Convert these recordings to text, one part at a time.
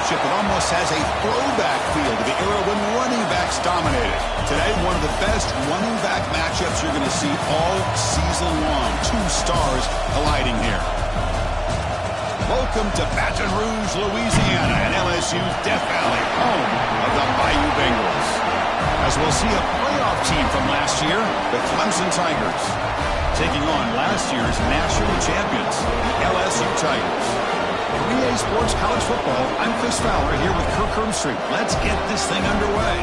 matchup that almost has a throwback feel to the era when running backs dominated. Today, one of the best running back matchups you're going to see all season long. Two stars colliding here. Welcome to Baton Rouge, Louisiana, and LSU's Death Valley, home of the Bayou Bengals. As we'll see a playoff team from last year, the Clemson Tigers, taking on last year's national champions, the LSU Tigers. For EA Sports College Football, I'm Chris Fowler here with Kirk Hermstreet. Let's get this thing underway.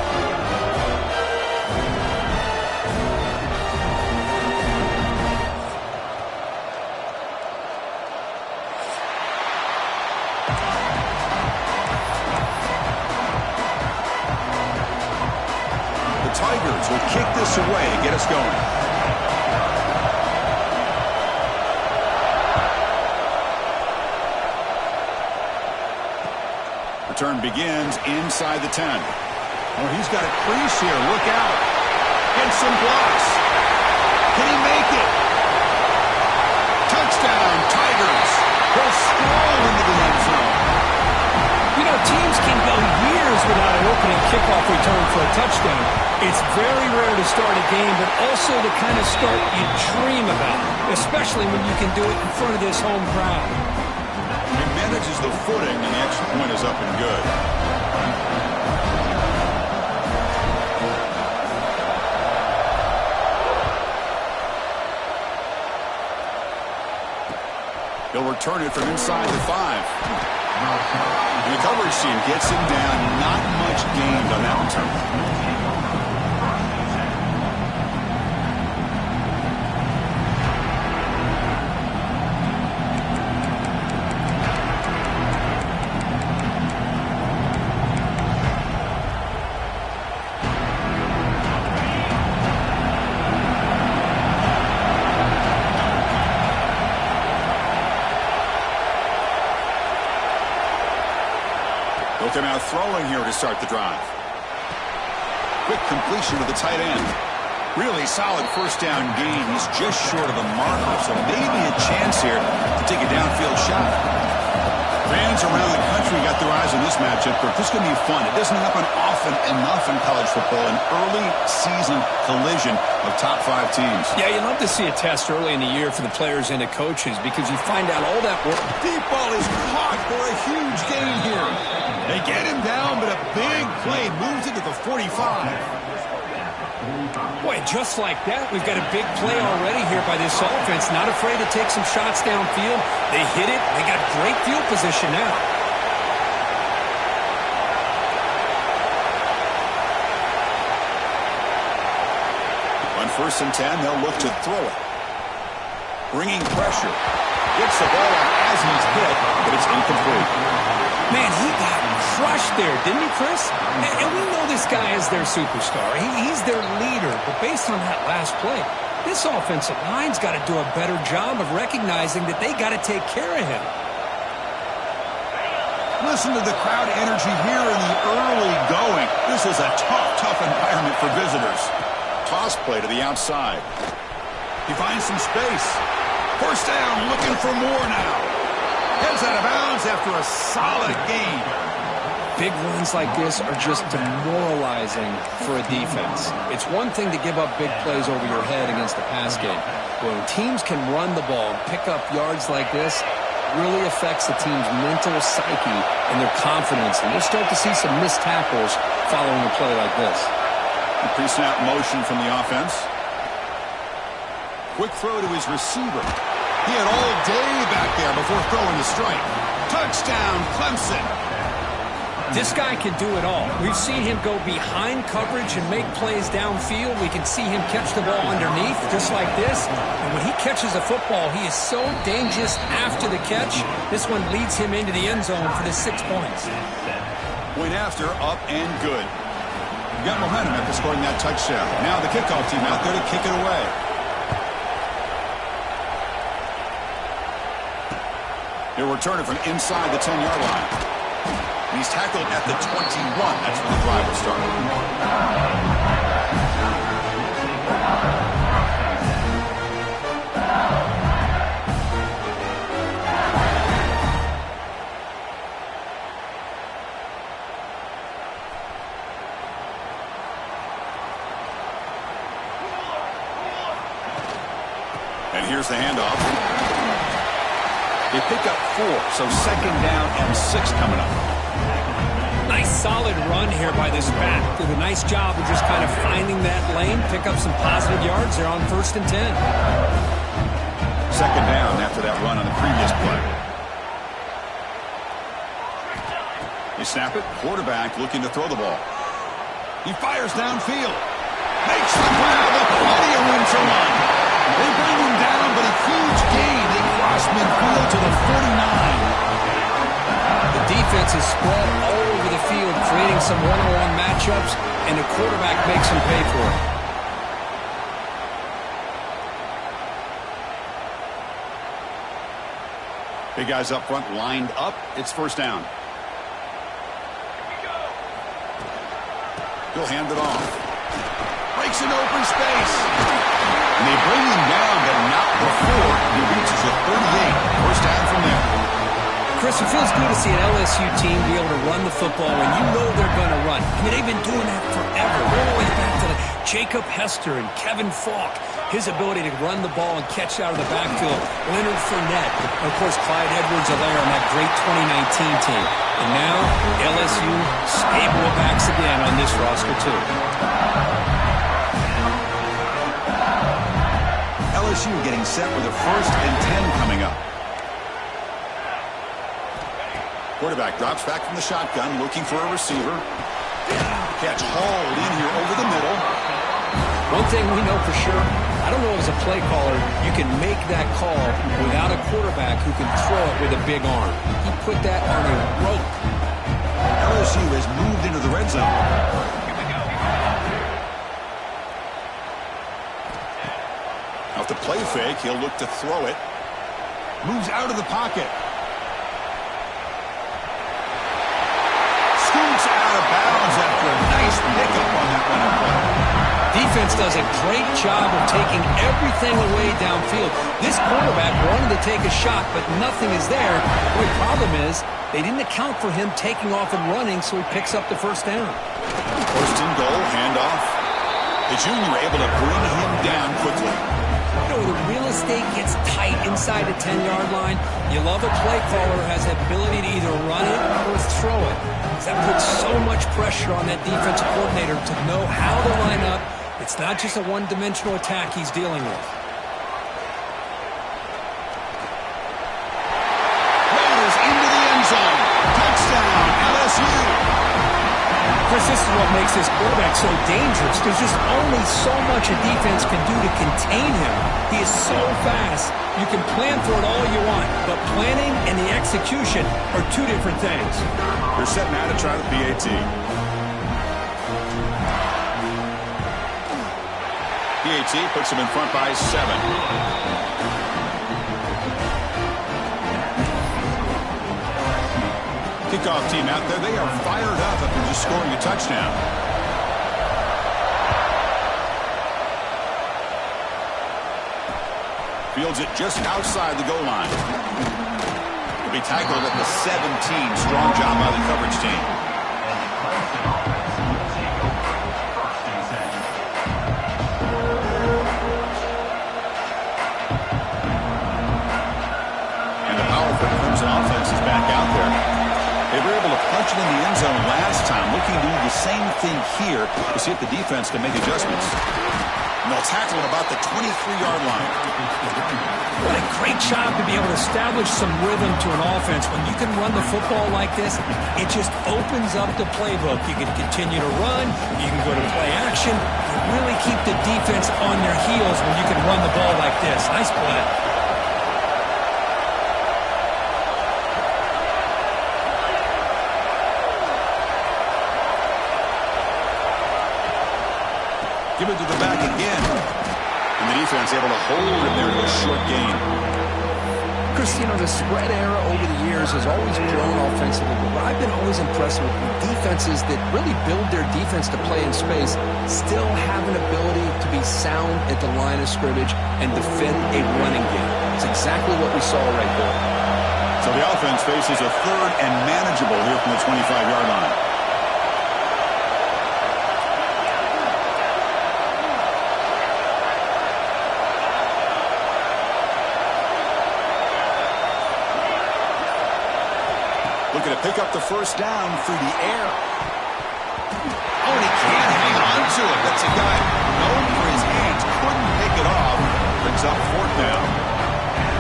The Tigers will kick this away to get us going. Return begins inside the 10. Oh, he's got a crease here. Look out. Gets some blocks. Can he make it? Touchdown, Tigers. He'll stroll into the end zone. You know, teams can go years without an opening kickoff return for a touchdown. It's very rare to start a game, but also the kind of start you dream about, especially when you can do it in front of this home crowd. He manages the footing, and the extra point is up and good. He'll return it from inside the 5. And the coverage team gets him down. Not much gained on that return. They're now throwing here to start the drive. Quick completion to the tight end. Really solid first down gain. He's just short of the marker, so maybe a chance here to take a downfield shot. Fans around the country got their eyes on this matchup, but this is going to be fun. It doesn't happen often enough in college football, an early season collision of top 5 teams. Yeah, you love to see a test early in the year for the players and the coaches because you find out all that work. Deep ball is caught for a huge gain here. They get him down, but a big play moves it to the 45. Boy, just like that, we've got a big play already here by this offense. Not afraid to take some shots downfield. They hit it. They got great field position now. On 1st and 10, they'll look to throw it. Bringing pressure. Gets the ball out as he's hit, but it's incomplete. Man, he got crushed there, didn't he, Chris? And we know this guy is their superstar. He's their leader. But based on that last play, this offensive line's got to do a better job of recognizing that they got to take care of him. Listen to the crowd energy here in the early going. This is a tough environment for visitors. Toss play to the outside. He finds some space. First down, looking for more now. Heads out of bounds after a solid gain. Big runs like this are just demoralizing for a defense. It's one thing to give up big plays over your head against the pass game. When teams can run the ball and pick up yards like this, it really affects the team's mental psyche and their confidence. And you'll start to see some missed tackles following a play like this. The pre-snap motion from the offense. Quick throw to his receiver. He had all day back there before throwing the strike. Touchdown, Clemson. This guy can do it all. We've seen him go behind coverage and make plays downfield. We can see him catch the ball underneath, just like this. And when he catches a football, he is so dangerous after the catch. This one leads him into the end zone for the 6 points. Went after, up and good. You got momentum after scoring that touchdown. Now the kickoff team out there to kick it away. He'll return it from inside the 10-yard line. And he's tackled at the 21. That's where the drive will start. And here's the handoff. They pick up 4, so 2nd down and 6 coming up. Nice solid run here by this back. Did a nice job of just kind of finding that lane, pick up some positive yards there on 1st and 10. 2nd down after that run on the previous play. They snap it. Quarterback looking to throw the ball. He fires downfield. Makes the grab with plenty of room to run. They bring him down, but a huge gain. They cross midfield to the 49. The defense is spread all over the field, creating some one-on-one matchups, and the quarterback makes them pay for it. Big guys up front lined up. It's 1st down. He'll hand it off. Breaks an open space. And they bring him down, but not before he reaches the 38. 1st down from there. Chris, it feels good to see an LSU team be able to run the football when you know they're going to run. I mean, they've been doing that forever. All the way back to Jacob Hester and Kevin Falk. His ability to run the ball and catch out of the backfield. Leonard Fournette. And, of course, Clyde Edwards-Helaire on that great 2019 team. And now, LSU stable of backs again on this roster, too. LSU getting set with a 1st and 10 coming up. Quarterback drops back from the shotgun, looking for a receiver. Catch hauled in here over the middle. One thing we know for sure, I don't know as a play caller, you can make that call without a quarterback who can throw it with a big arm. He put that on a rope. LSU has moved into the red zone. Off the play fake, he'll look to throw it. Moves out of the pocket. Scoots out of bounds after a nice pickup on that one. Defense does a great job of taking everything away downfield. This quarterback wanted to take a shot, but nothing is there. The problem is they didn't account for him taking off and running, so he picks up the 1st down. 1st and goal, handoff. The junior able to bring him down quickly. You know, the real estate gets tight inside the 10-yard line. You love a play caller who has the ability to either run it or throw it. That puts so much pressure on that defensive coordinator to know how to line up. It's not just a one-dimensional attack he's dealing with. Raiders into the end zone. Touchdown, LSU. Chris, this is what makes this quarterback so dangerous. There's just only so much a defense can do to contain him. He is so fast. You can plan for it all you want, but planning and the execution are 2 different things. They're setting out to try the PAT. PAT puts him in front by 7. Kickoff team out there. They are fired up after just scoring a touchdown. Fields it just outside the goal line. He'll be tackled at the 17. Strong job by the coverage team. And the powerful Crimson offense is back out there. They were able to punch it in the end zone last time, looking to do the same thing here to see if the defense can make adjustments. And they'll tackle at about the 23-yard line. What a great job to be able to establish some rhythm to an offense. When you can run the football like this, it just opens up the playbook. You can continue to run, you can go to play action, and really keep the defense on their heels when you can run the ball like this. Nice play. Give it to the back again. And the defense able to hold him there to a short gain. Chris, you know, the spread era over the years has always grown offensively, but what I've been always impressed with defenses that really build their defense to play in space still have an ability to be sound at the line of scrimmage and defend a running game. It's exactly what we saw right there. So the offense faces a 3rd and manageable here from the 25-yard line. the first down through the air. Oh, and he can't hang on to it. That's a guy known for his hands. Couldn't pick it off. Brings up fourth down.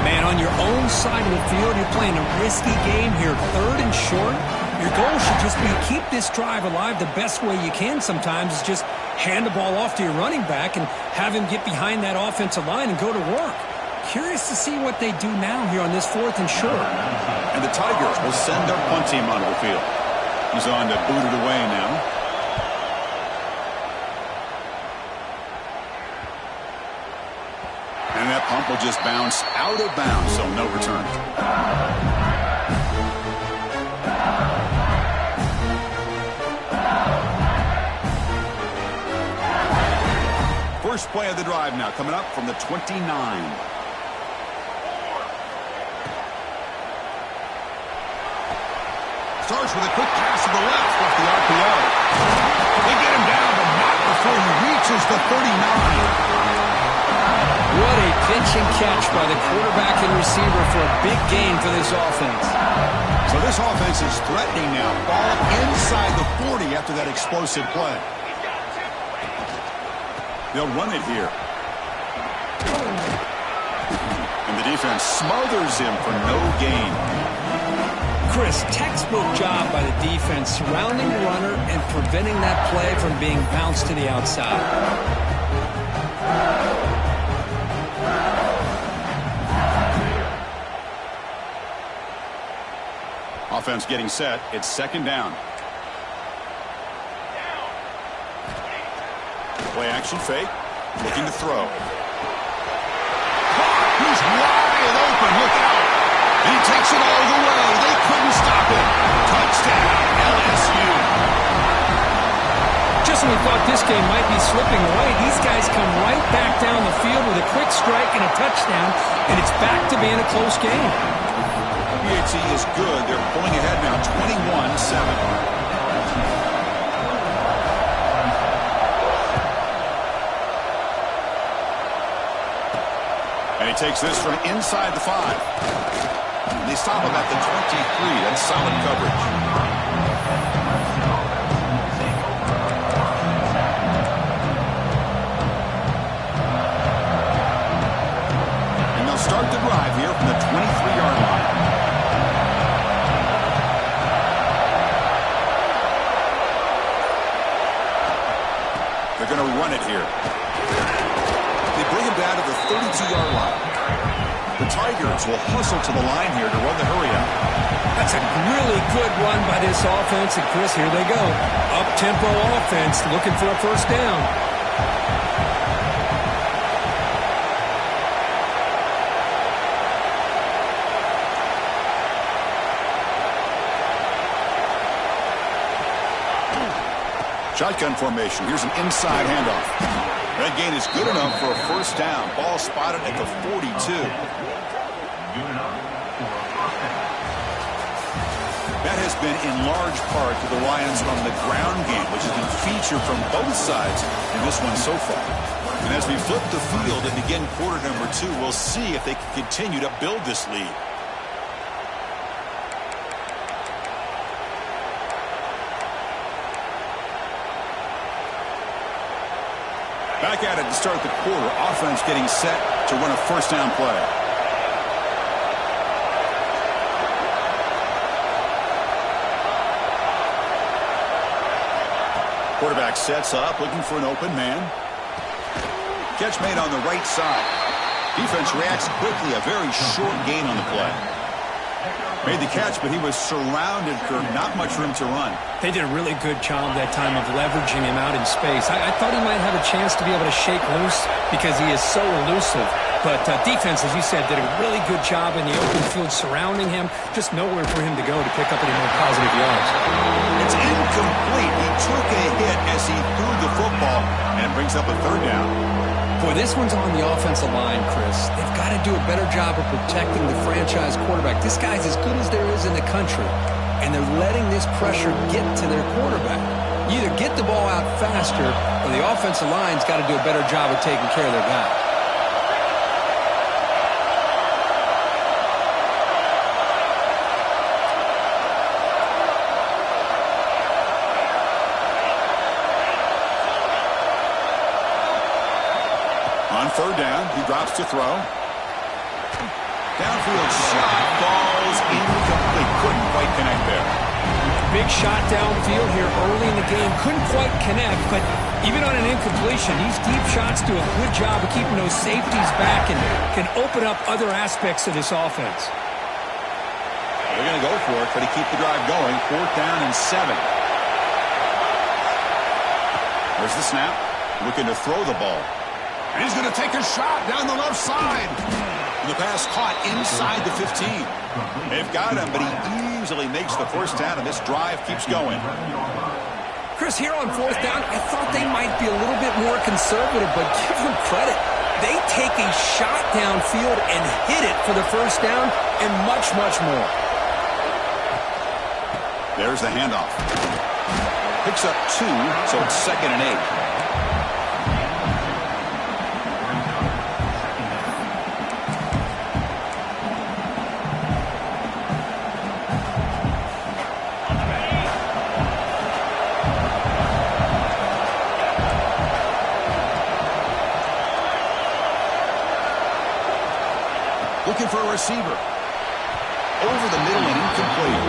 Man, on your own side of the field, you're playing a risky game here. Third and short. Your goal should just be keep this drive alive the best way you can sometimes is just hand the ball off to your running back and have him get behind that offensive line and go to work. Curious to see what they do now here on this fourth and short. And the Tigers will send their punt team onto the field. He's on to boot it away now. And that pump will just bounce out of bounds, so no return. First play of the drive now, coming up from the 29. Starts with a quick pass to the left off the RPO. They get him down, but not before he reaches the 39. What a pitch and catch by the quarterback and receiver for a big gain for this offense. So this offense is threatening now. Ball inside the 40 after that explosive play. They'll run it here. And the defense smothers him for no gain. Chris, textbook job by the defense surrounding the runner and preventing that play from being bounced to the outside. Offense getting set. It's second down. Play action fake. Looking to throw. He's wide open. Look out. He takes it all the way. They couldn't stop him. Touchdown, LSU. Just when we thought this game might be slipping away, these guys come right back down the field with a quick strike and a touchdown, and it's back to being a close game. PAT is good. They're pulling ahead now, 21-7. And he takes this from inside the 5. They stop him at the 23. That's solid coverage. And they'll start the drive here from the 23-yard line. They're going to run it here. They bring him down to the 32-yard line. The Tigers will hustle to the line here to run the hurry up. That's a really good run by this offense. And, Chris, here they go. Up-tempo offense looking for a first down. Shotgun formation. Here's an inside handoff. That gain is good enough for a first down. Ball spotted at the 42. That has been in large part to the Lions on the ground game, which has been featured from both sides in this one so far. And as we flip the field and begin quarter number 2, we'll see if they can continue to build this lead. Back at it to start the quarter. Offense getting set to run a first down play. Quarterback sets up, looking for an open man. Catch made on the right side. Defense reacts quickly. A very short gain on the play. Made the catch, but he was surrounded for not much room to run. They did a really good job that time of leveraging him out in space. I thought he might have a chance to be able to shake loose because he is so elusive. But defense, as you said, did a really good job in the open field surrounding him. Just nowhere for him to go to pick up any more positive yards. It's incomplete. He took a hit as he threw the football, and it brings up a third down. Boy, this one's on the offensive line, Chris. They've got to do a better job of protecting the franchise quarterback. This guy's as good as there is in the country, and they're letting this pressure get to their quarterback. You either get the ball out faster, or the offensive line's got to do a better job of taking care of their guy. third down. He drops to throw. Downfield shot falls incomplete. Couldn't quite connect there. Big shot downfield here early in the game. Couldn't quite connect, but even on an incompletion, these deep shots do a good job of keeping those safeties back and can open up other aspects of this offense. They're going to go for it, but he keep the drive going. 4th down and 7. There's the snap. Looking to throw the ball. And he's going to take a shot down the left side. The pass caught inside the 15. They've got him, but he easily makes the first down, and this drive keeps going. Chris, here on 4th down, I thought they might be a little bit more conservative, but give them credit. They take a shot downfield and hit it for the first down and much, much more. There's the handoff. Picks up 2, so it's 2nd and 8. Looking for a receiver. Over the middle and incomplete.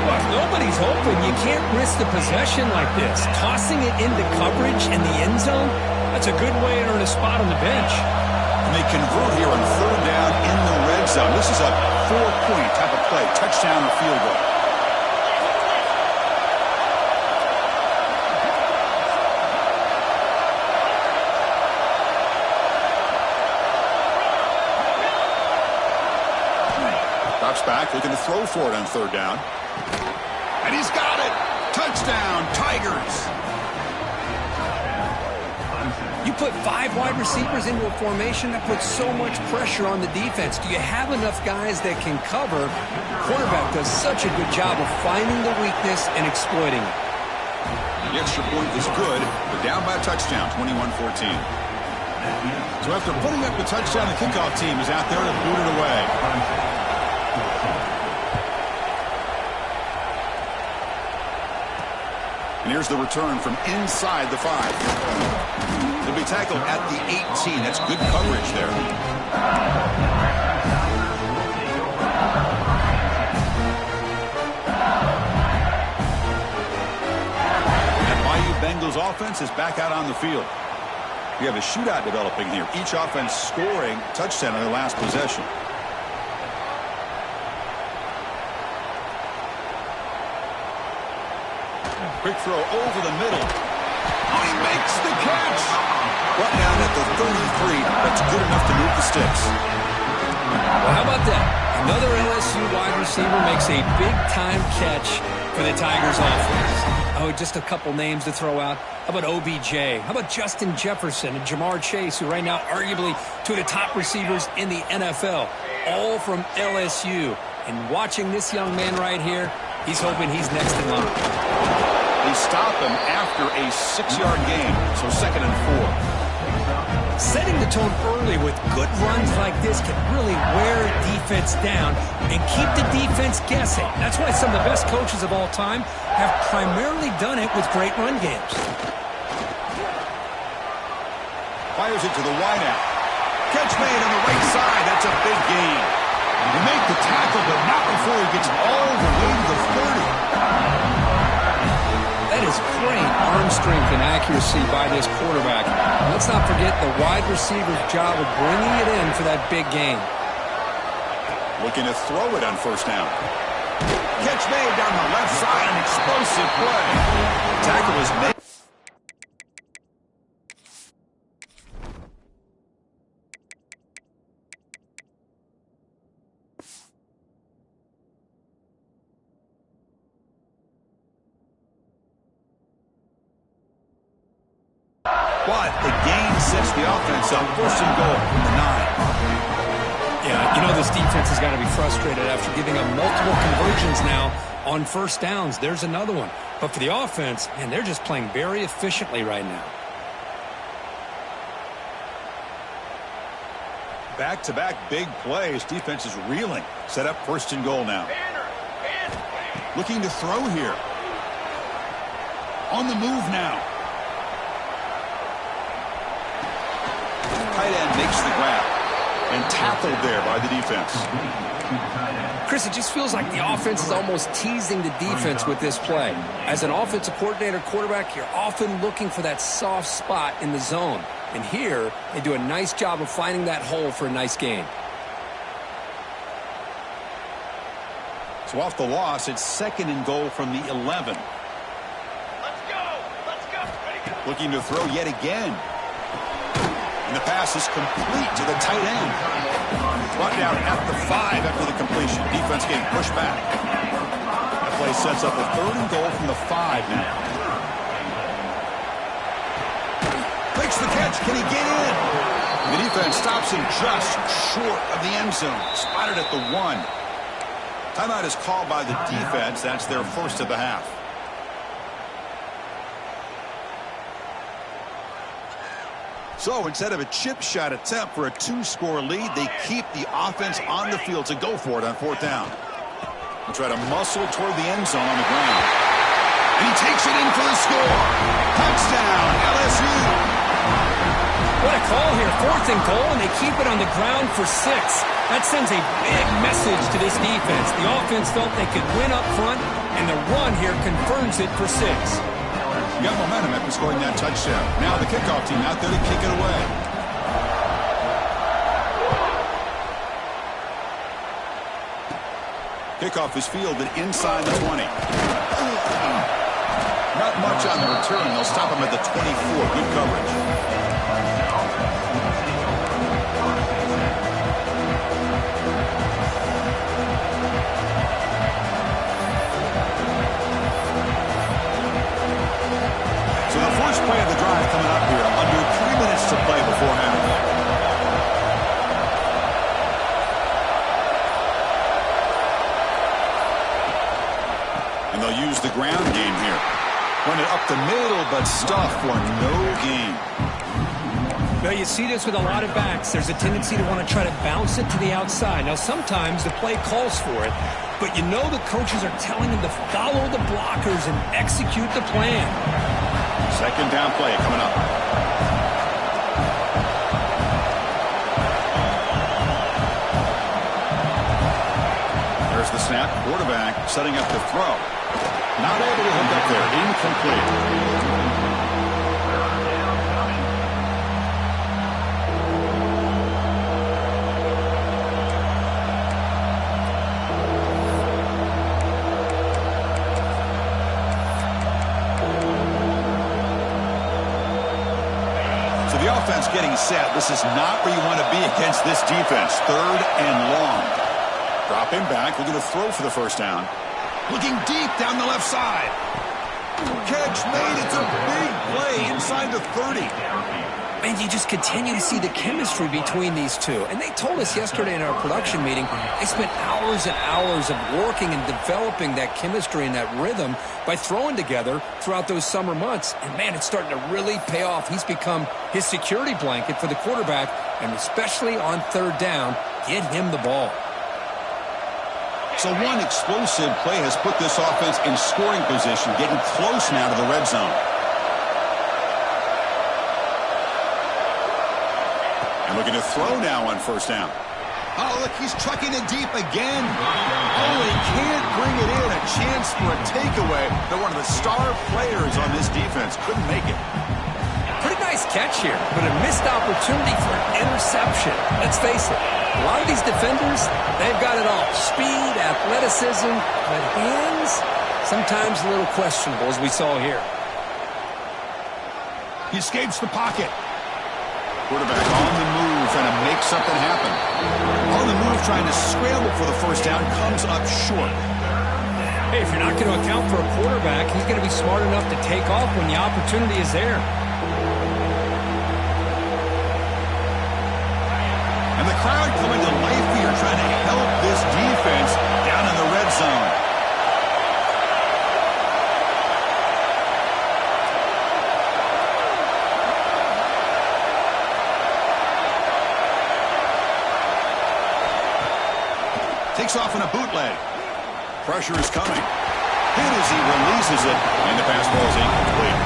Look, nobody's open. You can't risk the possession like this. Tossing it into coverage in the end zone, that's a good way to earn a spot on the bench. And they convert here on 3rd down in the red zone. This is a 4-point type of play. Touchdown or field goal. Back, looking to throw for it on 3rd down. And he's got it! Touchdown, Tigers! You put 5 wide receivers into a formation, that puts so much pressure on the defense. Do you have enough guys that can cover? Quarterback does such a good job of finding the weakness and exploiting it. The extra point is good, but down by a touchdown, 21-14. So after putting up the touchdown, the kickoff team is out there to boot it away. And here's the return from inside the 5. He'll be tackled at the 18. That's good coverage there. And Bayou Bengals offense is back out on the field. We have a shootout developing here. Each offense scoring a touchdown on their last possession. Quick throw over the middle. Oh, he makes the catch. Brought down at the 33. That's good enough to move the sticks. Well, how about that? Another LSU wide receiver makes a big-time catch for the Tigers offense. Oh, just a couple names to throw out. How about OBJ? How about Justin Jefferson and Jamar Chase, who right now arguably two of the top receivers in the NFL, all from LSU. And watching this young man right here, he's hoping he's next in line. They stop him after a 6-yard gain, so 2nd and 4. Setting the tone early with good runs like this can really wear a defense down and keep the defense guessing. That's why some of the best coaches of all time have primarily done it with great run games. Fires it to the wideout. Catch made on the right side. That's a big gain. He made the tackle, but not before he gets all the way to the 30. That is great arm strength and accuracy by this quarterback. Let's not forget the wide receiver's job of bringing it in for that big gain. Looking to throw it on 1st down. Catch made down the left side, an explosive play. Tackle is made. But the gain sets the offense up. 1st and goal from the 9. Yeah, you know this defense has got to be frustrated after giving up multiple conversions now on 1st downs. There's another one. But for the offense, man, they're just playing very efficiently right now. Back-to-back big plays. Defense is reeling. Set up 1st and goal now. Looking to throw here. On the move now. tight end makes the grab. And tackled there by the defense. Chris, it just feels like the offense is almost teasing the defense with this play. As an offensive coordinator quarterback, you're often looking for that soft spot in the zone. And here, they do a nice job of finding that hole for a nice gain. So off the loss, it's 2nd and goal from the 11. Let's go! Let's go! Ready, go! Looking to throw yet again. And the pass is complete to the tight end. Brought down at the 5 after the completion. Defense getting pushed back. That play sets up a 3rd and goal from the 5 now. Makes the catch. Can he get in? The defense stops him just short of the end zone. Spotted at the 1. Timeout is called by the defense. That's their first of the half. So instead of a chip shot attempt for a 2-score lead, they keep the offense on the field to go for it on 4th down. They'll try to muscle toward the end zone on the ground. And he takes it in for the score. Touchdown, LSU. What a call here. 4th and goal, and they keep it on the ground for 6. That sends a big message to this defense. The offense felt they could win up front, and the run here confirms it for 6. You got momentum after scoring that touchdown. Now the kickoff team out there to kick it away. Kickoff is fielded inside the 20. Not much on the return. They'll stop him at the 24. Good coverage. First play of the drive coming up here. Under 3 minutes to play before half. And they'll use the ground game here. Run it up the middle, but stuff for no gain. Well, you see this with a lot of backs. There's a tendency to want to try to bounce it to the outside. Now, sometimes the play calls for it, but you know the coaches are telling them to follow the blockers and execute the plan. 2nd down play coming up. There's the snap. Quarterback setting up to throw. Not able to hook up there. Incomplete. Offense getting set. This is not where you want to be against this defense. 3rd and long. Drop him back. Looking to throw for the 1st down. Looking deep down the left side. Catch made. It's a big play inside the 30. And you just continue to see the chemistry between these two. And they told us yesterday in our production meeting, they spent hours and hours of working and developing that chemistry and that rhythm by throwing together throughout those summer months. And, man, it's starting to really pay off. He's become his security blanket for the quarterback, and especially on 3rd down, get him the ball. So one explosive play has put this offense in scoring position, getting close now to the red zone. And looking to throw now on 1st down. Oh, look, he's trucking it deep again. Oh, he can't bring it in. A chance for a takeaway. They're one of the star players on this defense. Couldn't make it. Pretty nice catch here, but a missed opportunity for an interception. Let's face it, a lot of these defenders, they've got it all. Speed, athleticism, but hands, sometimes a little questionable, as we saw here. He escapes the pocket. Quarterback on the move, trying to make something happen. On the move, trying to scramble for the 1st down, comes up short. Hey, if you're not going to account for a quarterback, he's going to be smart enough to take off when the opportunity is there. And the crowd coming to life here, trying to help this defense down in the red zone. Takes off in a bootleg. Pressure is coming. Hit as he releases it, and the pass ball is incomplete.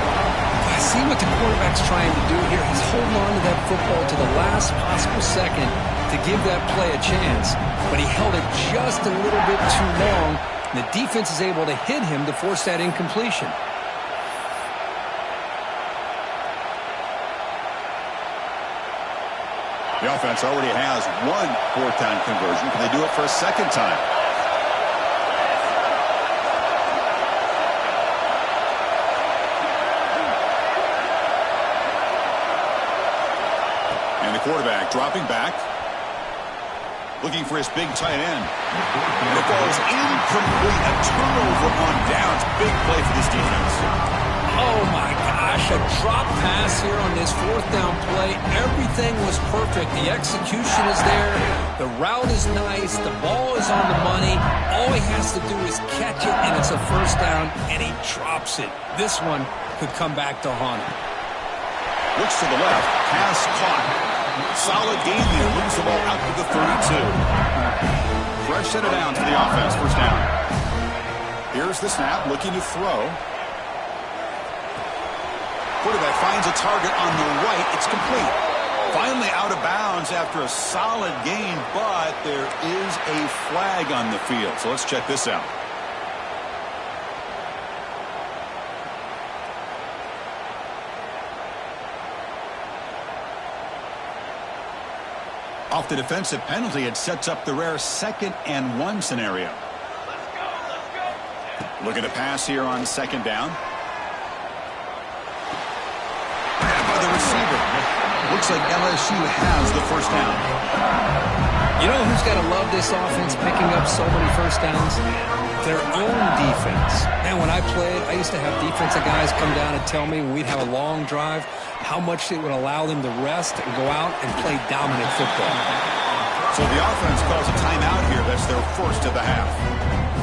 I see what the quarterback quarterback's trying to do here is hold on to that football to the last possible second to give that play a chance. But he held it just a little bit too long. And the defense is able to hit him to force that incompletion. The offense already has one fourth-down conversion. Can they do it for a second time? And the quarterback dropping back, looking for his big tight end. And the ball is incomplete. A turnover on downs. Big play for this defense. Oh, my gosh, a drop pass here on this fourth down play. Everything was perfect. The execution is there. The route is nice. The ball is on the money. All he has to do is catch it, and it's a first down, and he drops it. This one could come back to haunt him. Looks to the left. Pass caught. Solid gain there. Moves the ball out to the 32. Fresh set of downs for the offense. First down. Here's the snap. Looking to throw. Quarterback finds a target on the right. It's complete. Finally out of bounds after a solid gain, but there is a flag on the field. So let's check this out. Off the defensive penalty, it sets up the rare 2nd and 1 scenario. Let's go. Look at a pass here on 2nd down. The receiver. Looks like LSU has the first down. You know who's got to love this offense picking up so many first downs? Their own defense. Man, when I played, I used to have defensive guys come down and tell me when we'd have a long drive how much it would allow them to rest and go out and play dominant football. So the offense calls a timeout here. That's their first of the half.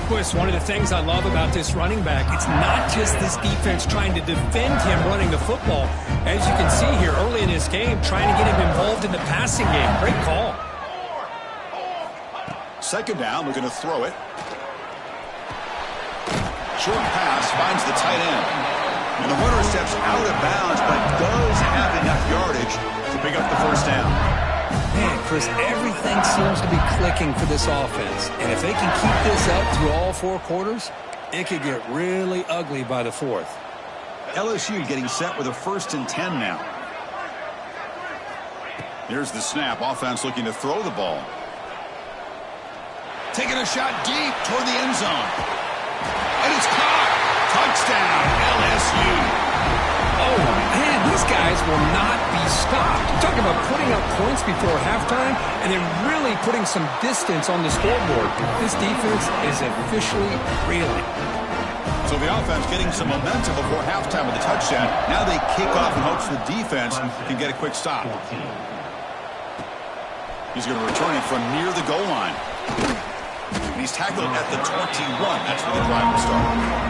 Chris, one of the things I love about this running back, it's not just this defense trying to defend him running the football. As you can see here early in this game, trying to get him involved in the passing game. Great call. 2nd down, looking to throw it. Short pass finds the tight end. And the runner steps out of bounds, but does have enough yardage to pick up the first down. Man, Chris, everything seems to be clicking for this offense. And if they can keep this up through all 4 quarters, it could get really ugly by the 4th. LSU getting set with a 1st and 10 now. Here's the snap. Offense looking to throw the ball. Taking a shot deep toward the end zone. And it's caught. Touchdown, LSU. Oh, man, these guys will not be stopped. You're talking about putting up points before halftime and then really putting some distance on the scoreboard. This defense is officially reeling. So the offense getting some momentum before halftime with the touchdown. Now they kick off in hopes the defense can get a quick stop. He's going to return it from near the goal line. And he's tackled at the 21. That's where the drive will start.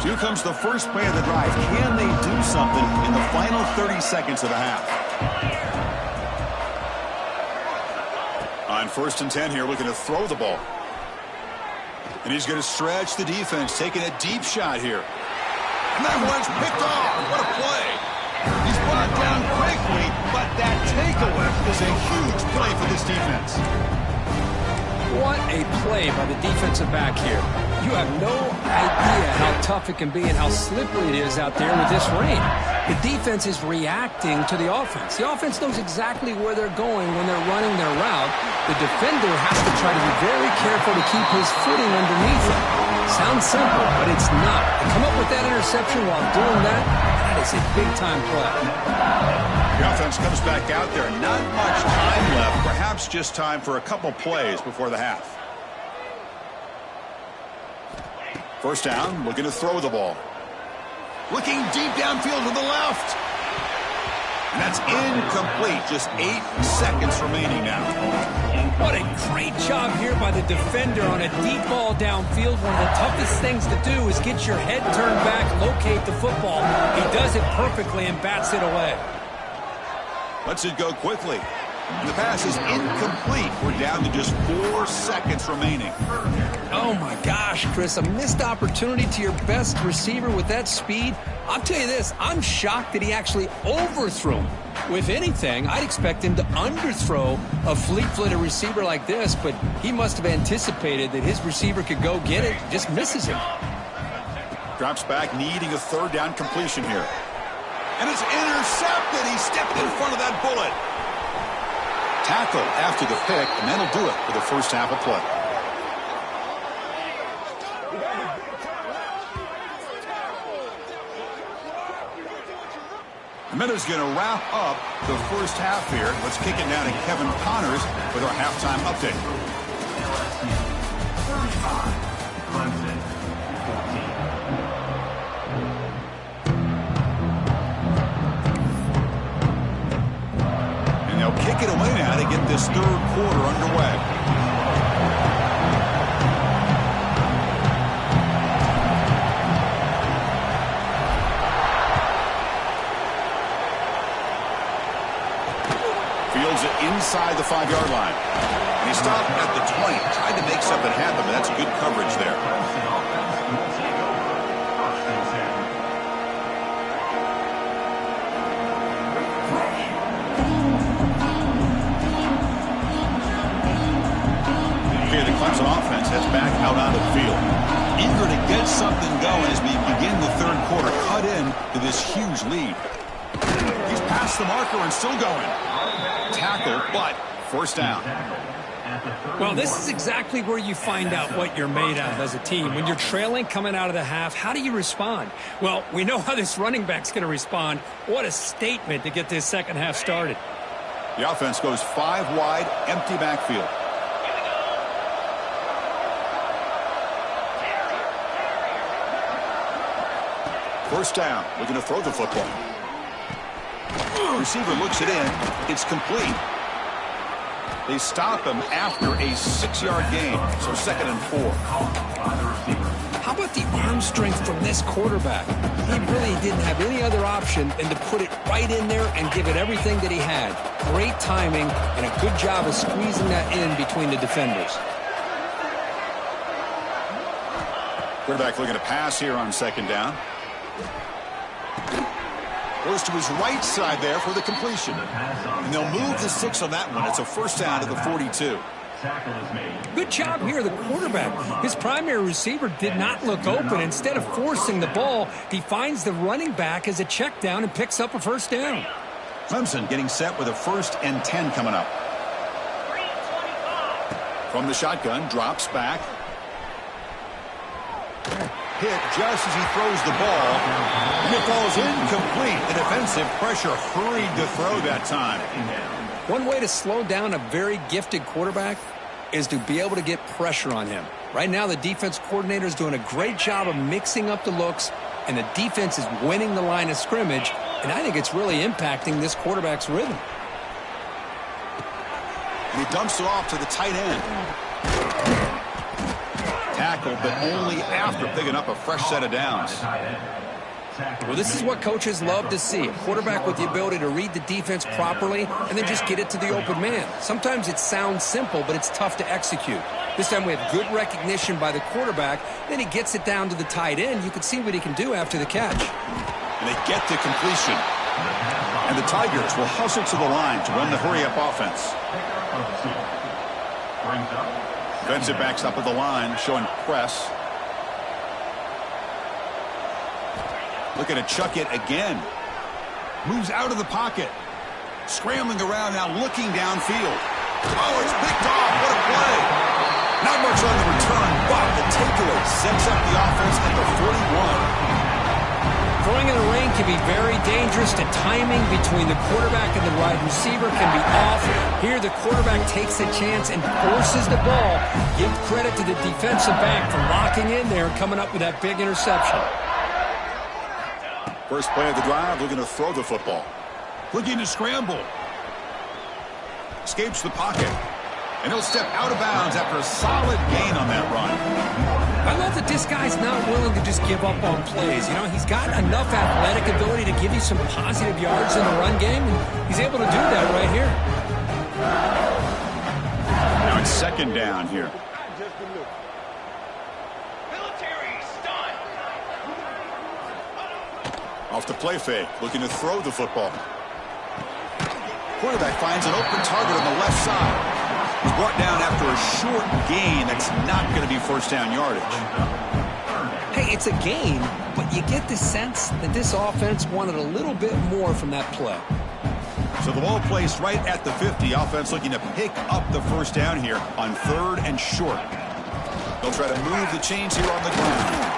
So here comes the first play of the drive. Can they do something in the final 30 seconds of the half? On 1st and 10 here, looking to throw the ball. And he's going to stretch the defense, taking a deep shot here. And that one's picked off. What a play. He's brought down quickly, but that takeaway is a huge play for this defense. What a play by the defensive back here. You have no idea how tough it can be and how slippery it is out there with this rain. The defense is reacting to the offense. The offense knows exactly where they're going when they're running their route. The defender has to try to be very careful to keep his footing underneath him. Sounds simple, but it's not. To come up with that interception while doing that, that is a big-time play. The offense comes back out there. Not much time left. Perhaps just time for a couple plays before the half. First down, looking to throw the ball. Looking deep downfield to the left. And that's incomplete. Just 8 seconds remaining now. What a great job here by the defender on a deep ball downfield. One of the toughest things to do is get your head turned back, locate the football. He does it perfectly and bats it away. Lets it go quickly. And the pass is incomplete. We're down to just 4 seconds remaining. Oh, my gosh, Chris, a missed opportunity to your best receiver with that speed. I'll tell you this, I'm shocked that he actually overthrew him. If anything, I'd expect him to underthrow a fleet-footed receiver like this, but he must have anticipated that his receiver could go get it, just misses him. Drops back, needing a third down completion here. And it's intercepted. He stepped in front of that bullet. Tackle after the pick, and that'll do it for the first half of play. The Minutes going to wrap up the first half here. Let's kick it down to Kevin Connors with our halftime update. 35, Clemson, 14. And they'll kick it away now to get this third quarter underway. Inside the 5-yard line. And he stopped at the 20. Tried to make something happen, but that's good coverage there. Okay, the Clemson offense heads back out onto the field. Eager to get something going as we begin the third quarter. Cut in to this huge lead. He's past the marker and still going. Tackle, but first down. Well, this is exactly where you find out what you're made of as a team. When you're trailing coming out of the half, how do you respond? Well, we know how this running back's going to respond. What a statement to get this second half started. The offense goes 5 wide, empty backfield. First down, looking to throw the football. Receiver looks it in. It's complete. They stop him after a 6-yard gain, so 2nd and 4. How about the arm strength from this quarterback? He really didn't have any other option than to put it right in there and give it everything that he had. Great timing and a good job of squeezing that in between the defenders. Quarterback looking to pass here on 2nd down. Goes to his right side there for the completion. And they'll move the 6 on that one. It's a first down to the 42. Good job here, the quarterback. His primary receiver did not look open. Instead of forcing the ball, he finds the running back as a check down and picks up a first down. Clemson getting set with a 1st and 10 coming up. From the shotgun, drops back. Hit just as he throws the ball, and it falls incomplete. The defensive pressure hurried to throw that time. One way to slow down a very gifted quarterback is to be able to get pressure on him. Right now, the defense coordinator is doing a great job of mixing up the looks, and the defense is winning the line of scrimmage, and I think it's really impacting this quarterback's rhythm. And he dumps it off to the tight end. Tackle, but only after picking up a fresh set of downs. Well, this is what coaches love to see. A quarterback with the ability to read the defense properly and then just get it to the open man. Sometimes it sounds simple, but it's tough to execute. This time we have good recognition by the quarterback. Then he gets it down to the tight end. You can see what he can do after the catch. And they get to completion. And the Tigers will hustle to the line to run the hurry-up offense. Defensive backs up at the line, showing press. Looking to chuck it again. Moves out of the pocket. Scrambling around now, looking downfield. Oh, it's picked off. What a play. Not much on the return, but the takeaway sets up the offense at the 41. Throwing in the rain can be very dangerous. The timing between the quarterback and the wide receiver can be off. Here, the quarterback takes a chance and forces the ball. Give credit to the defensive back for locking in there and coming up with that big interception. First play of the drive, looking to throw the football. Looking to scramble. Escapes the pocket. And he'll step out of bounds after a solid gain on that run. I love that this guy's not willing to just give up on plays. You know, he's got enough athletic ability to give you some positive yards in the run game, and he's able to do that right here. Now it's second down here. Military stun. Off the play fake, looking to throw the football. Quarterback finds an open target on the left side. He's brought down after a short gain. That's not going to be first down yardage. Hey, it's a gain, but you get the sense that this offense wanted a little bit more from that play. So the ball placed right at the 50. Offense looking to pick up the first down here on 3rd and short. They'll try to move the chains here on the ground.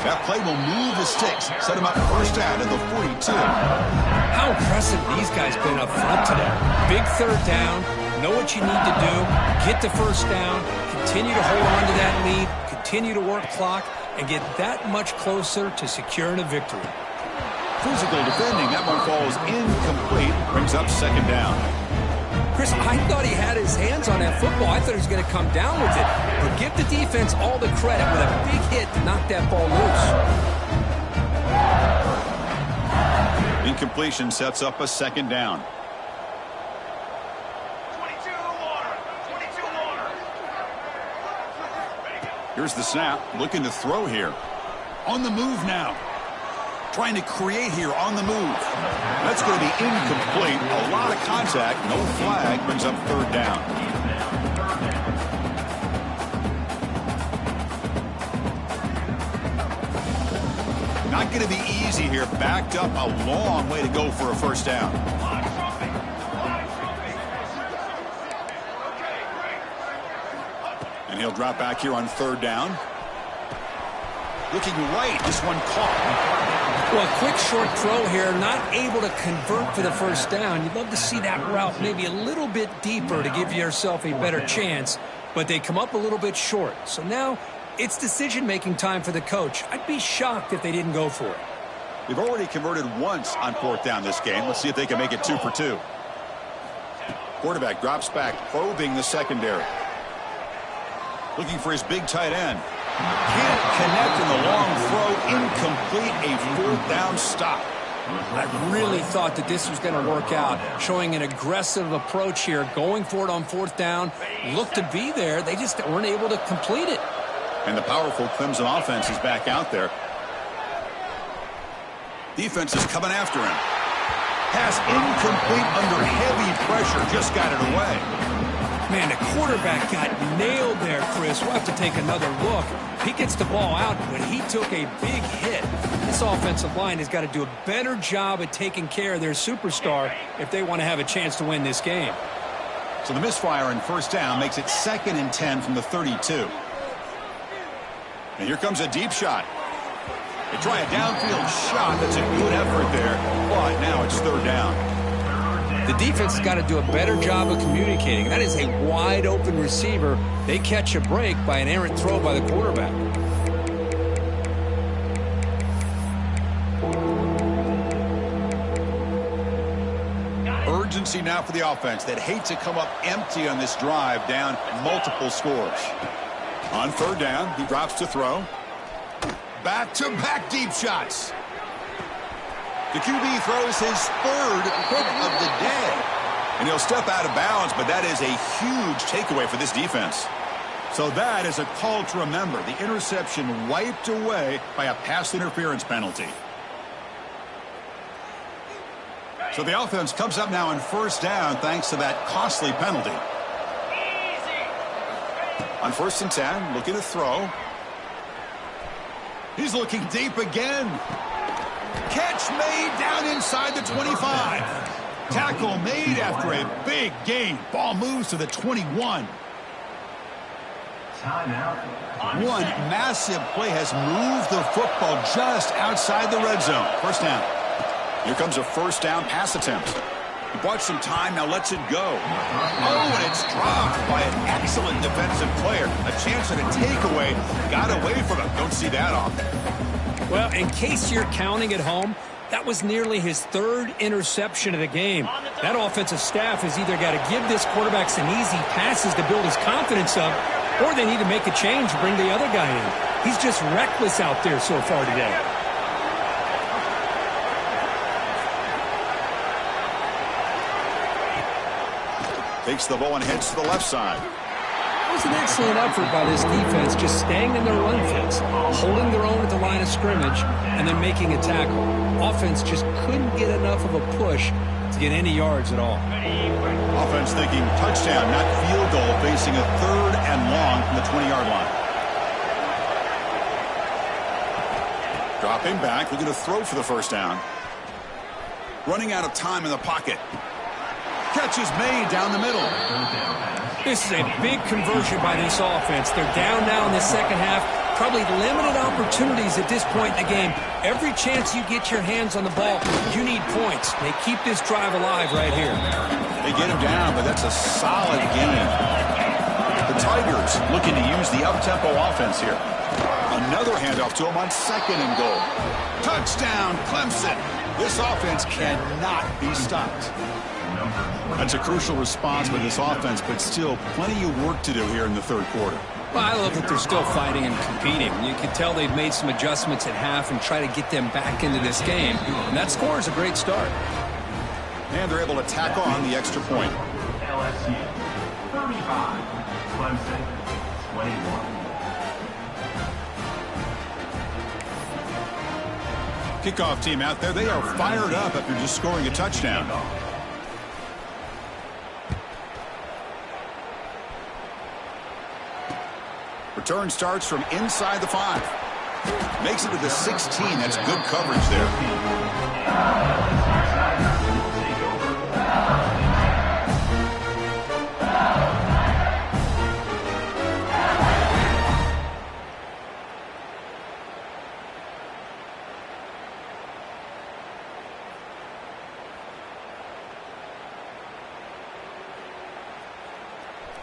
That play will move the sticks, set him up first down at the 42. How impressive these guys been up front today. Big 3rd down, know what you need to do, get the first down, continue to hold on to that lead, continue to work clock, and get that much closer to securing a victory. Physical defending. That one falls incomplete. Brings up second down. Chris, I thought he had his hands on that football. I thought he was going to come down with it. But give the defense all the credit with a big hit to knock that ball loose. Incompletion sets up a second down. 22 water. 22 water. Here's the snap. Looking to throw here. On the move now. Trying to create here on the move. That's going to be incomplete. A lot of contact. No flag. Brings up 3rd down. Not going to be easy here. Backed up a long way to go for a first down. And he'll drop back here on 3rd down. Looking right. This one caught. Well, a quick short throw here, not able to convert for the first down. You'd love to see that route maybe a little bit deeper to give yourself a better chance, but they come up a little bit short. So now it's decision-making time for the coach. I'd be shocked if they didn't go for it. They've already converted once on 4th down this game. Let's see if they can make it 2 for 2. Quarterback drops back, probing the secondary. Looking for his big tight end. Can't connect in the long throw. Incomplete. A 4th down stop. I really thought that this was going to work out. Showing an aggressive approach here. Going for it on 4th down. Looked to be there. They just weren't able to complete it. And the powerful Clemson offense is back out there. Defense is coming after him. Pass incomplete under heavy pressure. Just got it away. Man, the quarterback got nailed there, Chris. We'll have to take another look. He gets the ball out, but he took a big hit. This offensive line has got to do a better job at taking care of their superstar if they want to have a chance to win this game. So the misfire in first down makes it 2nd and 10 from the 32. And here comes a deep shot. They try a downfield shot. That's a good effort there, but now it's 3rd down. The defense has got to do a better job of communicating. That is a wide-open receiver. They catch a break by an errant throw by the quarterback. Urgency now for the offense that hate to come up empty on this drive, down multiple scores. On 3rd down, he drops to throw. Back-to-back deep shots. The QB throws his 3rd pick of the day. And he'll step out of bounds, but that is a huge takeaway for this defense. So that is a call to remember. The interception wiped away by a pass interference penalty. So the offense comes up now on 1st down thanks to that costly penalty. On 1st and 10, looking to throw. He's looking deep again. Catch made down inside the 25. Tackle made after a big gain. Ball moves to the 21. One massive play has moved the football just outside the red zone. First down. Here comes a first down pass attempt. He bought some time, now lets it go. Oh, and it's dropped by an excellent defensive player. A chance at a takeaway. Got away from him. Don't see that often. Well, in case you're counting at home, that was nearly his 3rd interception of the game. That offensive staff has either got to give this quarterback some easy passes to build his confidence up, or they need to make a change and bring the other guy in. He's just reckless out there so far today. Takes the ball and heads to the left side. It was an excellent effort by this defense, just staying in their run fits, holding their own at the line of scrimmage, and then making a tackle. Offense just couldn't get enough of a push to get any yards at all. Offense thinking touchdown, not field goal, facing a 3rd and long from the 20-yard line. Dropping back, looking to throw for the first down. Running out of time in the pocket. Catch is made down the middle. This is a big conversion by this offense. They're down now in the second half. Probably limited opportunities at this point in the game. Every chance you get your hands on the ball, you need points. They keep this drive alive right here. They get him down, but that's a solid game. The Tigers looking to use the up-tempo offense here. Another handoff to him on 2nd and goal. Touchdown, Clemson. This offense cannot be stopped. That's a crucial response by this offense, but still plenty of work to do here in the 3rd quarter. Well, I love that they're still fighting and competing. You can tell they've made some adjustments at half and try to get them back into this game. And that score is a great start. And they're able to tack on the extra point. LSU 35, Clemson 21. Kickoff team out there. They are fired up after just scoring a touchdown. Return starts from inside the 5. Makes it to the 16. That's good coverage there.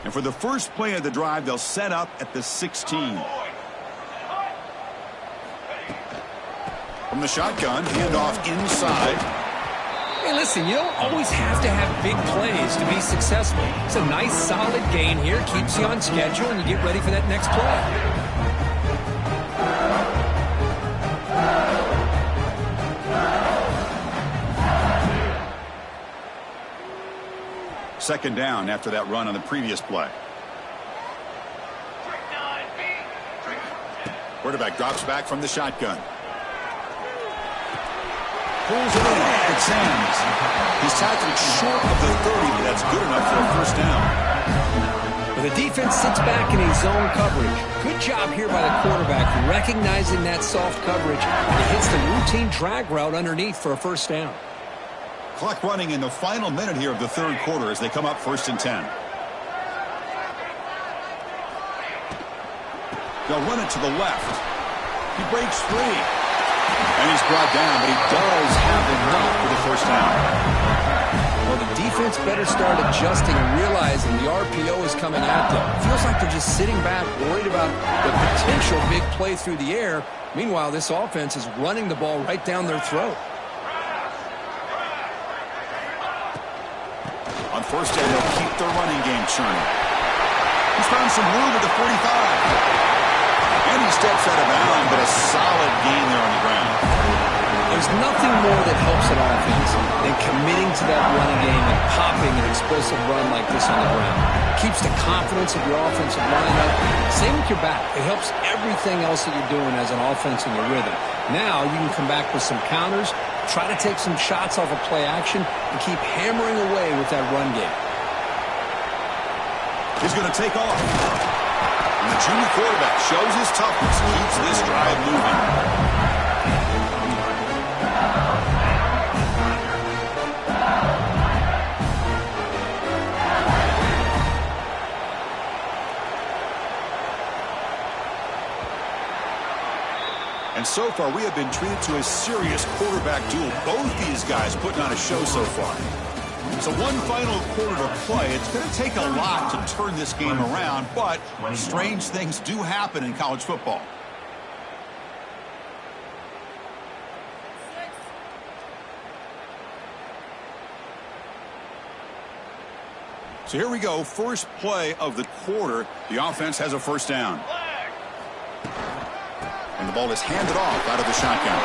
And for the first play of the drive, they'll set up at the 16. From the shotgun, handoff inside. Hey, listen, you don't always have to have big plays to be successful. It's a nice, solid gain here. Keeps you on schedule, and you get ready for that next play. 2nd down after that run on the previous play. Quarterback drops back from the shotgun. Pulls it in. It's Sands. He's tackled short of the 30, but that's good enough for a first down. Well, the defense sits back in a zone coverage. Good job here by the quarterback, recognizing that soft coverage, and he hits the routine drag route underneath for a first down. Clock running in the final minute here of the 3rd quarter as they come up 1st and 10. They'll run it to the left. He breaks free. And he's brought down, but he does have enough for the first down. Well, the defense better start adjusting and realizing the RPO is coming at them. Feels like they're just sitting back, worried about the potential big play through the air. Meanwhile, this offense is running the ball right down their throat. On 1st down, they'll keep their running game churning. He's found some room at the 45. And he steps out of bounds, but a solid gain there on the ground. There's nothing more that helps an offense than committing to that running game and popping an explosive run like this on the ground. It keeps the confidence of your offensive line up. Same with your back. It helps everything else that you're doing as an offense in your rhythm. Now you can come back with some counters, try to take some shots off of play action, and keep hammering away with that run game. He's going to take off. And the junior quarterback shows his toughness, keeps this drive moving. And so far, we have been treated to a serious quarterback duel. Both these guys putting on a show so far. So one final quarter to play. It's going to take a lot to turn this game around, but strange things do happen in college football. So here we go. First play of the quarter. The offense has a first down. And the ball is handed off out of the shotgun.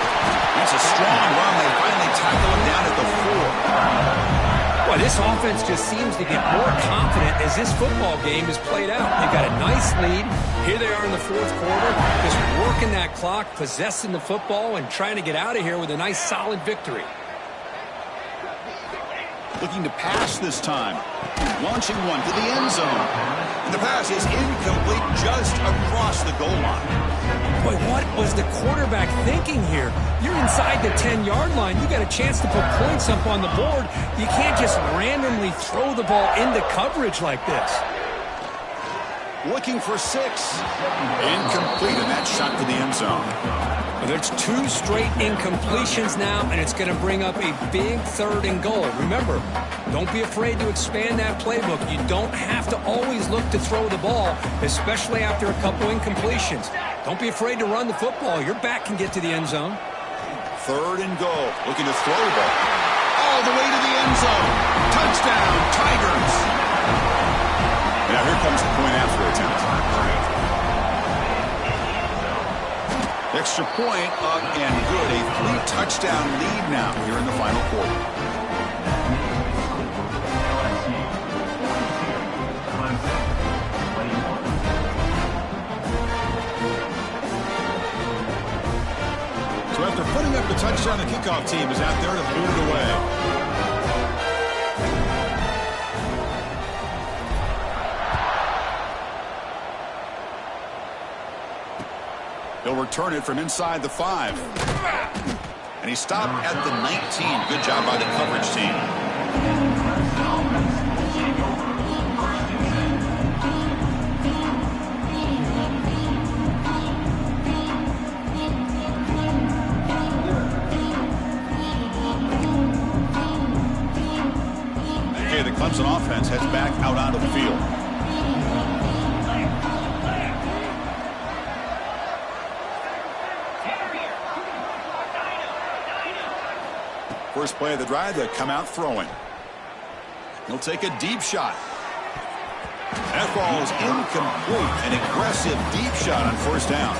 That's a strong run. They finally tackle him down at the 4. Well, Well, this offense just seems to get more confident as this football game is played out. They've got a nice lead. Here they are in the fourth quarter, just working that clock, possessing the football, and trying to get out of here with a nice, solid victory. Looking to pass this time. Launching one to the end zone. And the pass is incomplete just across the goal line. Boy, what was the quarterback thinking here? You're inside the 10-yard line. You got a chance to put points up on the board. You can't just randomly throw the ball into coverage like this. Looking for 6. Incomplete, and that shot to the end zone. Well, there's 2 straight incompletions now, and it's going to bring up a big 3rd and goal. Remember, don't be afraid to expand that playbook. You don't have to always look to throw the ball, especially after a couple incompletions. Don't be afraid to run the football. Your back can get to the end zone. 3rd and goal. Looking to throw the ball all the way to the end zone. Touchdown, Tigers. Now here comes the point after attempt. Extra point up and good. A 3-touchdown lead now here in the final quarter. So after putting up the touchdown, the kickoff team is out there to boot it away. He'll return it from inside the 5. And he stopped at the 19. Good job by the coverage team. Okay, the Clemson offense heads back out onto the field. First play of the drive, they come out throwing. He'll take a deep shot. That ball is incomplete. An aggressive deep shot on 1st down.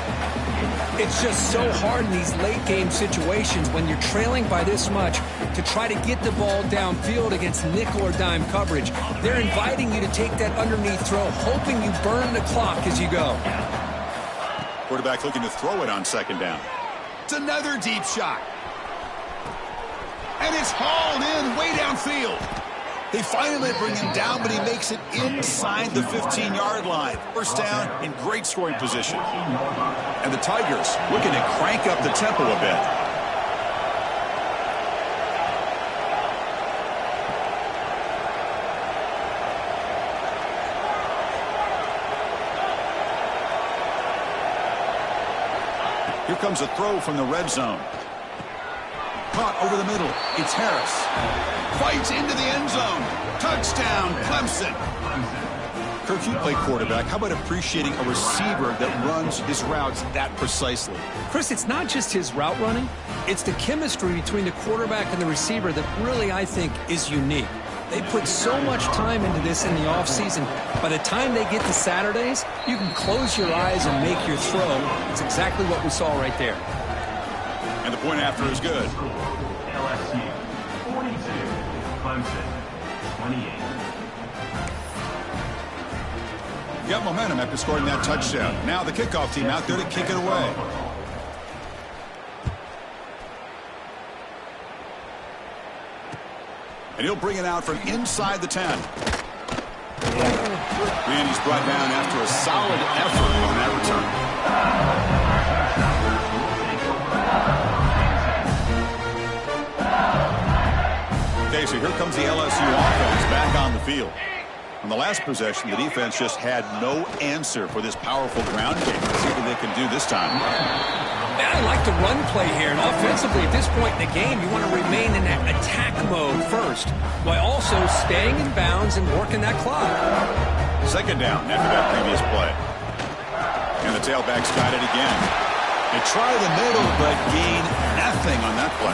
It's just so hard in these late-game situations when you're trailing by this much to try to get the ball downfield against nickel or dime coverage. They're inviting you to take that underneath throw, hoping you burn the clock as you go. Quarterback looking to throw it on 2nd down. It's another deep shot. And it's hauled in way downfield. They finally bring him down, but he makes it inside the 15-yard line. 1st down in great scoring position. And the Tigers looking to crank up the tempo a bit. Here comes a throw from the red zone. Caught over the middle. It's Harris. Fights into the end zone. Touchdown, Clemson. Kirk, you play quarterback. How about appreciating a receiver that runs his routes that precisely? Chris, it's not just his route running. It's the chemistry between the quarterback and the receiver that really, I think, is unique. They put so much time into this in the offseason. By the time they get to Saturdays, you can close your eyes and make your throw. It's exactly what we saw right there. And the point after is good. LSU 42, Clemson 28. Got momentum after scoring that touchdown. Now the kickoff team out there to kick it away. And he'll bring it out from inside the 10. Randy's brought down after a solid effort on that return. Okay, so here comes the LSU offense back on the field. On the last possession, the defense just had no answer for this powerful ground game. Let's see what they can do this time. Man, I like the run play here. And offensively, at this point in the game, you want to remain in that attack mode first, while also staying in bounds and working that clock. 2nd down after that previous play. And the tailback's got it again. They try the middle, but gain nothing on that play.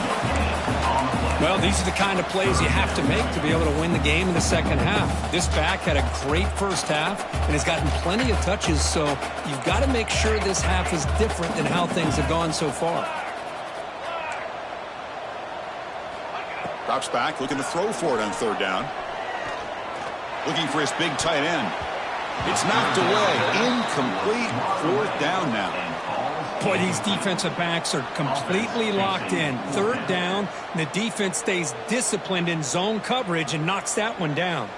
Well, these are the kind of plays you have to make to be able to win the game in the second half. This back had a great first half and has gotten plenty of touches, so you've got to make sure this half is different than how things have gone so far. Drops back, looking to throw for it on third down. Looking for his big tight end. It's knocked away. Incomplete. Fourth down now. Boy, these defensive backs are completely locked in. Third down, the defense stays disciplined in zone coverage and knocks that one down.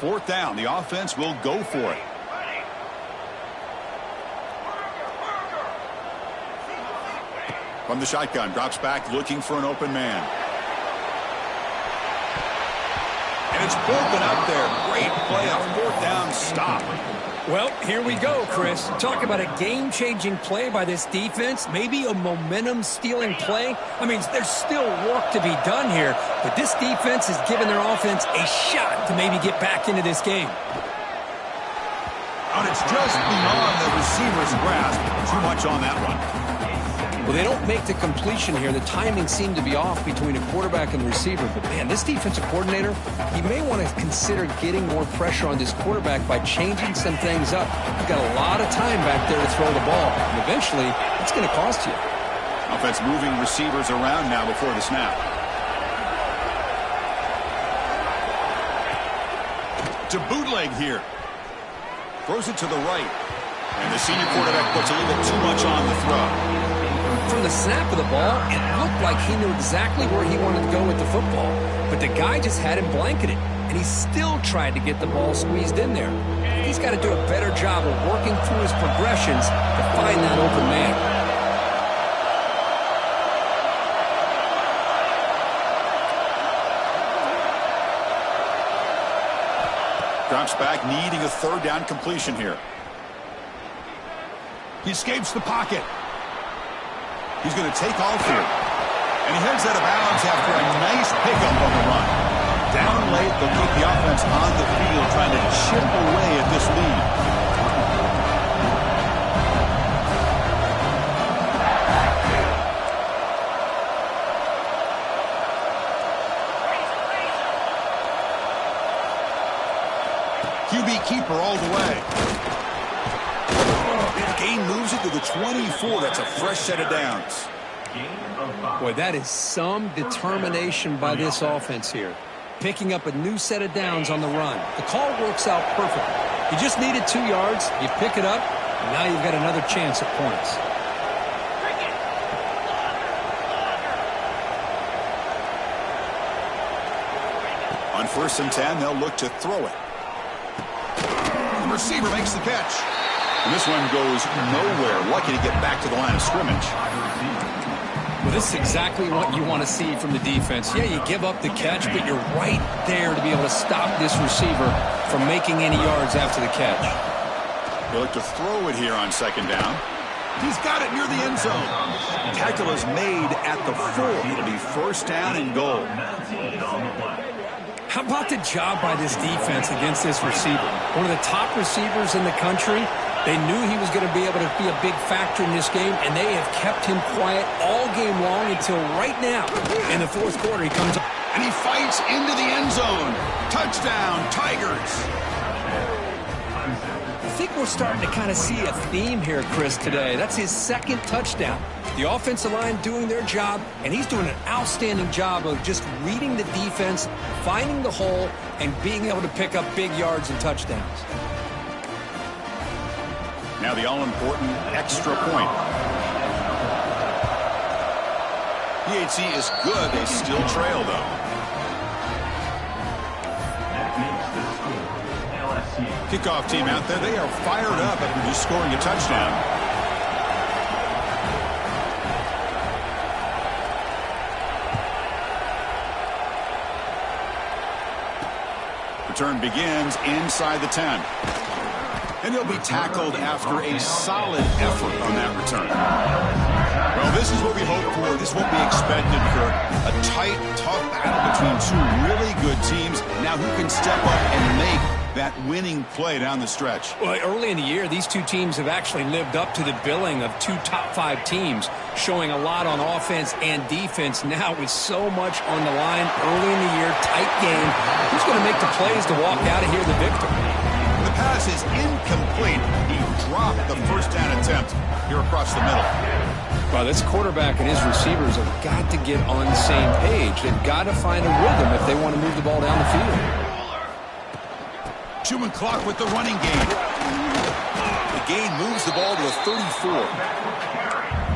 Fourth down. The offense will go for it. From the shotgun, drops back, looking for an open man. And it's broken up there. Great play, a fourth down stop. Well, here we go, Chris. Talk about a game-changing play by this defense. Maybe a momentum-stealing play. I mean, there's still work to be done here, but this defense has given their offense a shot to maybe get back into this game. And it's just beyond the receiver's grasp. Too much on that one. Well, they don't make the completion here. The timing seemed to be off between a quarterback and the receiver. But, man, this defensive coordinator, he may want to consider getting more pressure on this quarterback by changing some things up. You've got a lot of time back there to throw the ball. And eventually, it's going to cost you. Offense moving receivers around now before the snap. To bootleg here. Throws it to the right. And the senior quarterback puts a little bit too much on the throw. From the snap of the ball, it looked like he knew exactly where he wanted to go with the football. But the guy just had him blanketed, and he still tried to get the ball squeezed in there. He's got to do a better job of working through his progressions to find that open man. Drops back, needing a third down completion here. He escapes the pocket. He's going to take off here. And he heads out of bounds after a nice pickup on the run. Down late, they'll keep the offense on the field trying to chip away at this lead. QB keeper all the way. Gain moves it to the 24. That's a fresh set of downs. Boy, that is some determination by this offense here. Picking up a new set of downs on the run. The call works out perfectly. You just needed 2 yards. You pick it up, and now you've got another chance at points. On 1st and 10, they'll look to throw it. The receiver makes the catch. And this one goes nowhere. Lucky to get back to the line of scrimmage. Well, this is exactly what you want to see from the defense. Yeah, you give up the catch, but you're right there to be able to stop this receiver from making any yards after the catch. They look to throw it here on 2nd down. He's got it near the end zone. Tackle is made at the 4. It'll be 1st down and goal. How about the job by this defense against this receiver? One of the top receivers in the country. They knew he was going to be able to be a big factor in this game, and they have kept him quiet all game long until right now. In the 4th quarter, he comes up. And he fights into the end zone. Touchdown, Tigers. I think we're starting to kind of see a theme here, Chris, today. That's his 2nd touchdown. The offensive line doing their job, and he's doing an outstanding job of just reading the defense, finding the hole, and being able to pick up big yards and touchdowns. Now the all-important extra point. PHC is good. They still trail, though. Kickoff team out there. They are fired up after just scoring a touchdown. Return begins inside the 10. And he'll be tackled after a solid effort on that return. Well, this is what we hope for. This is what we expected, Kirk. A tight, tough battle between 2 really good teams. Now who can step up and make that winning play down the stretch? Well, early in the year, these 2 teams have actually lived up to the billing of 2 top 5 teams, showing a lot on offense and defense. Now with so much on the line early in the year, tight game, who's going to make the plays to walk out of here the victor? The pass pass is incomplete. He dropped the first down attempt here across the middle. Well, this quarterback and his receivers have got to get on the same page. They've got to find a rhythm if they want to move the ball down the field. Chewing clock with the running game. The gain moves the ball to a 34.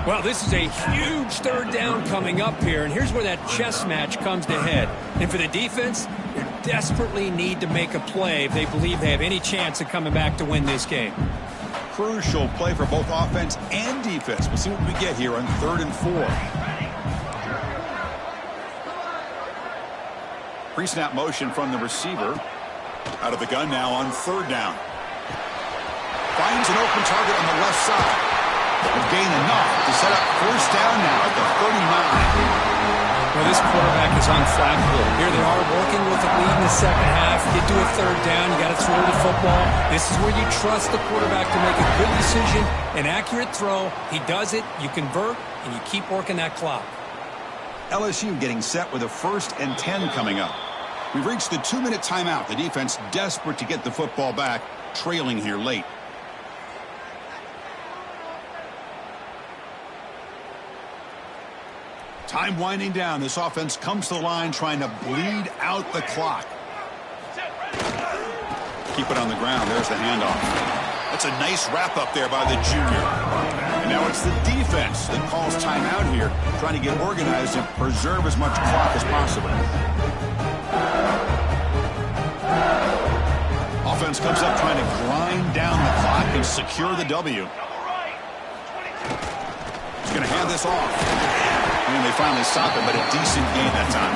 Well, this is a huge third down coming up here, and here's where that chess match comes to head. And for the defense, they desperately need to make a play if they believe they have any chance of coming back to win this game. Crucial play for both offense and defense. We'll see what we get here on 3rd and 4. Pre-snap motion from the receiver. Out of the gun now on 3rd down. Finds an open target on the left side. Will gain enough to set up 1st down now at the 39. Well, this quarterback is unflappable. Here they are working with the lead in the second half. Get to a 3rd down. You got to throw the football. This is where you trust the quarterback to make a good decision, an accurate throw. He does it. You convert, and you keep working that clock. LSU getting set with a 1st and 10 coming up. We've reached the 2-minute timeout. The defense desperate to get the football back, trailing here late. Time winding down. This offense comes to the line trying to bleed out the clock. Keep it on the ground. There's the handoff. That's a nice wrap up there by the junior. And now it's the defense that calls timeout here, trying to get organized and preserve as much clock as possible. Offense comes up trying to grind down the clock and secure the W. He's going to hand this off. And they finally stop it, but a decent gain that time.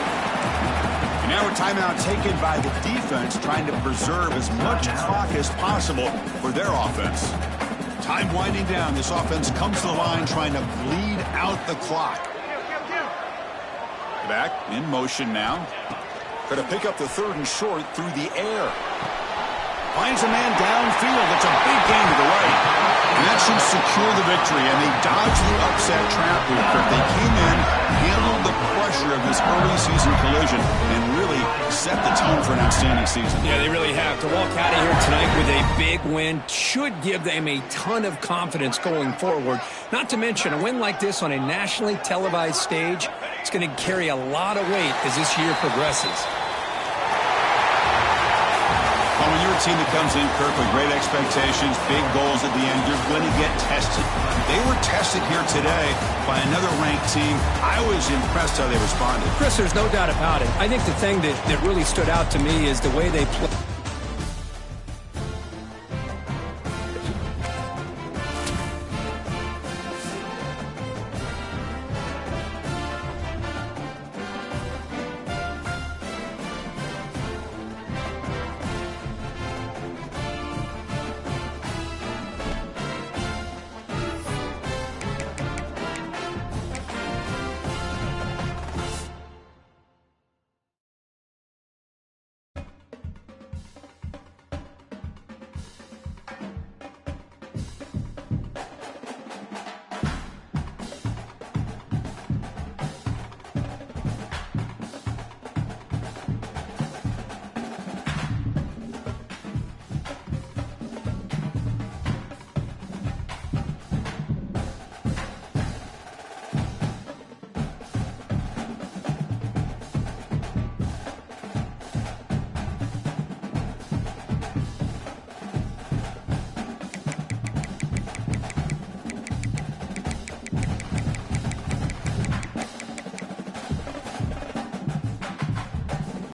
And now a timeout taken by the defense, trying to preserve as much clock as possible for their offense. Time winding down. This offense comes to the line trying to bleed out the clock. Back in motion now. Going to pick up the 3rd and short through the air. Finds a man downfield. It's a big gain to the right. And that should secure the victory, and they dodged the upset trap here, Kirk. They came in, handled the pressure of this early season collision, and really set the tone for an outstanding season. Yeah, they really have. To walk out of here tonight with a big win should give them a ton of confidence going forward. Not to mention, a win like this on a nationally televised stage, it's going to carry a lot of weight as this year progresses. Well, when you're a team that comes in, Kirk, with great expectations, big goals at the end, you're going to get tested. They were tested here today by another ranked team. I was impressed how they responded. Chris, there's no doubt about it. I think the thing that really stood out to me is the way they played.